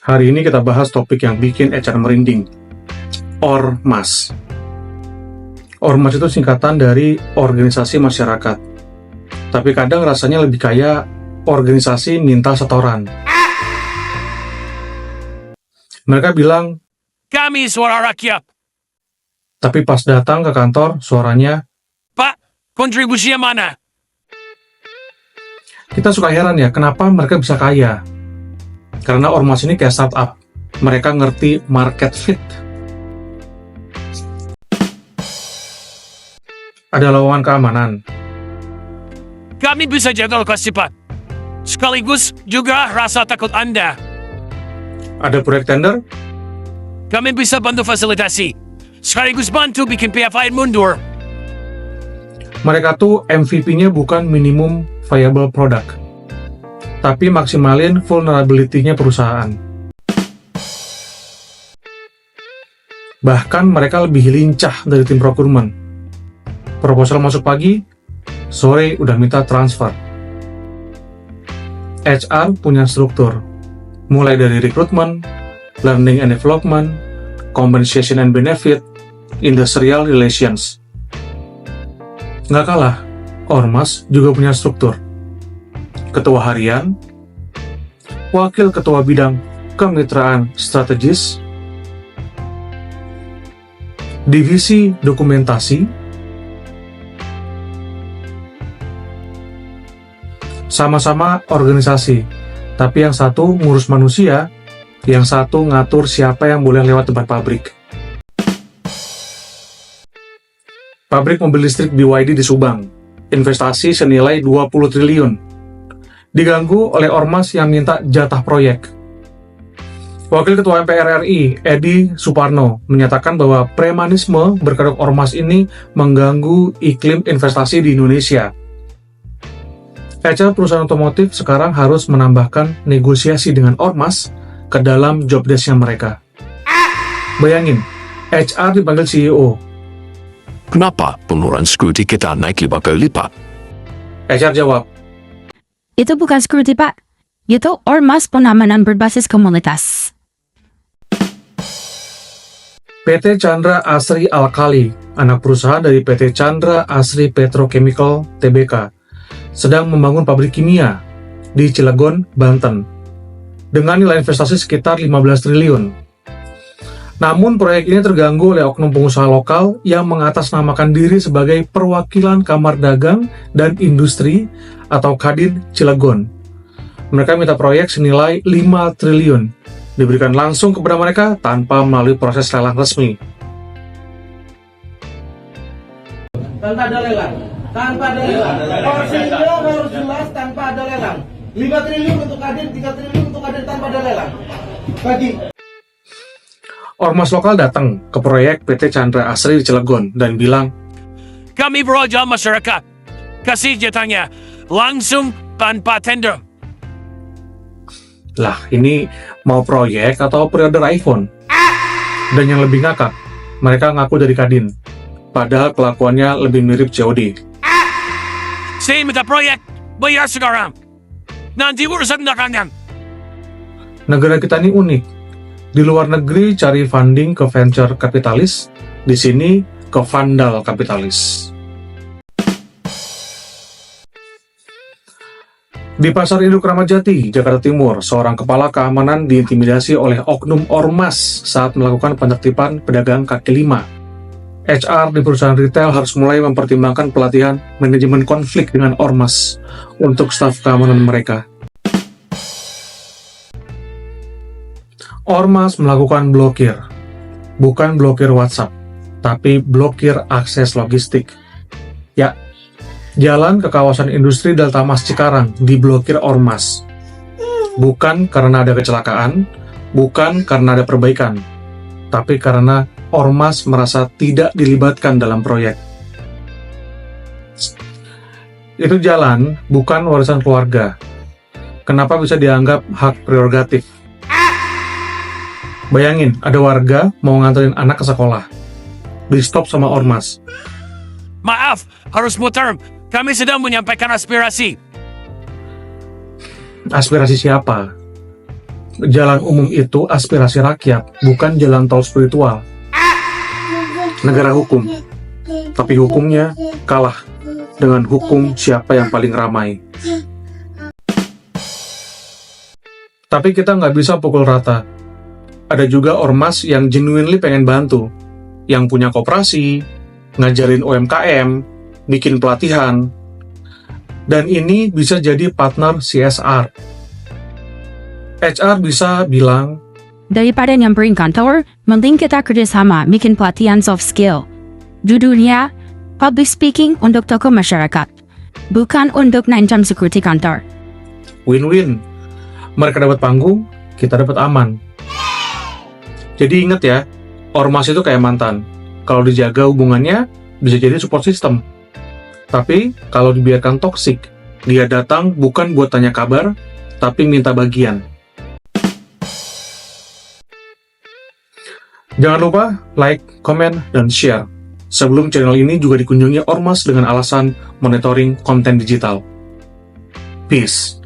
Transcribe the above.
Hari ini kita bahas topik yang bikin HR merinding. Ormas. Ormas itu singkatan dari organisasi masyarakat. Tapi kadang rasanya lebih kayak organisasi minta setoran. Mereka bilang, Kami suara rakyat. tapi pas datang ke kantor, suaranya, Pak, kontribusinya mana? kita suka heran ya, kenapa mereka bisa kaya? Karena ormas ini kayak startup. Mereka ngerti market fit. Ada lowongan keamanan. Kami bisa jadwal kelas cepat. Sekaligus juga rasa takut Anda. Ada proyek tender. Kami bisa bantu fasilitasi. Sekaligus bantu bikin PFI mundur. Mereka tuh MVP-nya bukan minimum viable product, tapi maksimalin vulnerability-nya perusahaan. Bahkan mereka lebih lincah dari tim procurement. Proposal masuk pagi, sore udah minta transfer. HR punya struktur, mulai dari rekrutmen, learning and development, compensation and benefit, industrial relations. Nggak kalah, Ormas juga punya struktur. Ketua harian, wakil ketua bidang kemitraan strategis, divisi dokumentasi, sama-sama organisasi, tapi yang satu ngurus manusia, yang satu ngatur siapa yang boleh lewat tempat pabrik. Pabrik mobil listrik BYD di Subang, investasi senilai 20 triliun. Diganggu oleh ormas yang minta jatah proyek. Wakil Ketua MPR RI, Edi Suparno, menyatakan bahwa premanisme berkedok ormas ini mengganggu iklim investasi di Indonesia. HR perusahaan otomotif sekarang harus menambahkan negosiasi dengan ormas ke dalam job desk-nya mereka. Bayangin, HR dipanggil CEO. Kenapa pengeluaran security kita naik 5 kali lipat? HR jawab, Itu bukan security, Pak. Itu ormas pengamanan berbasis komunitas. PT Chandra Asri Alkali, anak perusahaan dari PT Chandra Asri Petrochemical Tbk, sedang membangun pabrik kimia di Cilegon, Banten, dengan nilai investasi sekitar 15 triliun. Namun proyek ini terganggu oleh oknum pengusaha lokal yang mengatasnamakan diri sebagai perwakilan Kamar Dagang dan Industri atau Kadin Cilegon. Mereka minta proyek senilai 5 triliun, diberikan langsung kepada mereka tanpa melalui proses lelang resmi. Tanpa ada lelang. Porsinya harus jelas tanpa ada lelang. 5 triliun untuk Kadin, 3 triliun untuk Kadin tanpa ada lelang. Bagi. Ormas lokal datang ke proyek PT Chandra Asri di Cilegon dan bilang, Kami berwajah masyarakat. Kasih jatahnya. Langsung tanpa tender. lah ini mau proyek atau pre-order iPhone? Dan yang lebih ngakak, mereka ngaku dari Kadin, padahal kelakuannya lebih mirip COD. Saya minta proyek. Bayar sekarang. Nanti urusan belakangan. Negara kita ini unik. Di luar negeri cari funding ke venture kapitalis, di sini ke vandal kapitalis. Di Pasar Induk Ramat Jati, Jakarta Timur, seorang kepala keamanan diintimidasi oleh oknum ormas saat melakukan penertiban pedagang kaki lima. HR di perusahaan retail harus mulai mempertimbangkan pelatihan manajemen konflik dengan ormas untuk staf keamanan mereka. Ormas melakukan blokir, bukan blokir WhatsApp, tapi blokir akses logistik. Ya, jalan ke kawasan industri Delta Mas Cikarang diblokir ormas. Bukan karena ada kecelakaan, bukan karena ada perbaikan, tapi karena ormas merasa tidak dilibatkan dalam proyek. Itu jalan bukan warisan keluarga. Kenapa bisa dianggap hak prerogatif? Bayangin, ada warga mau nganterin anak ke sekolah. Di-stop sama ormas. Maaf, harus muter. Kami sedang menyampaikan aspirasi. Aspirasi siapa? Jalan umum itu aspirasi rakyat, bukan jalan tol spiritual. Negara hukum, tapi hukumnya kalah dengan hukum siapa yang paling ramai. Tapi kita nggak bisa pukul rata. Ada juga ormas yang genuinely pengen bantu, yang punya koperasi, ngajarin UMKM, bikin pelatihan, dan ini bisa jadi partner CSR. HR bisa bilang, Daripada nyamperin kantor, mending kita kerjasama bikin pelatihan soft skill. Judulnya, Public Speaking untuk tokoh masyarakat, bukan untuk 9 jam security kantor. win-win. Mereka dapat panggung, kita dapat aman. Jadi ingat ya, ormas itu kayak mantan. Kalau dijaga hubungannya, bisa jadi support system. Tapi, kalau dibiarkan toksik, dia datang bukan buat tanya kabar, tapi minta bagian. Jangan lupa like, komen, dan share. Sebelum channel ini juga dikunjungi ormas dengan alasan monitoring konten digital. Peace.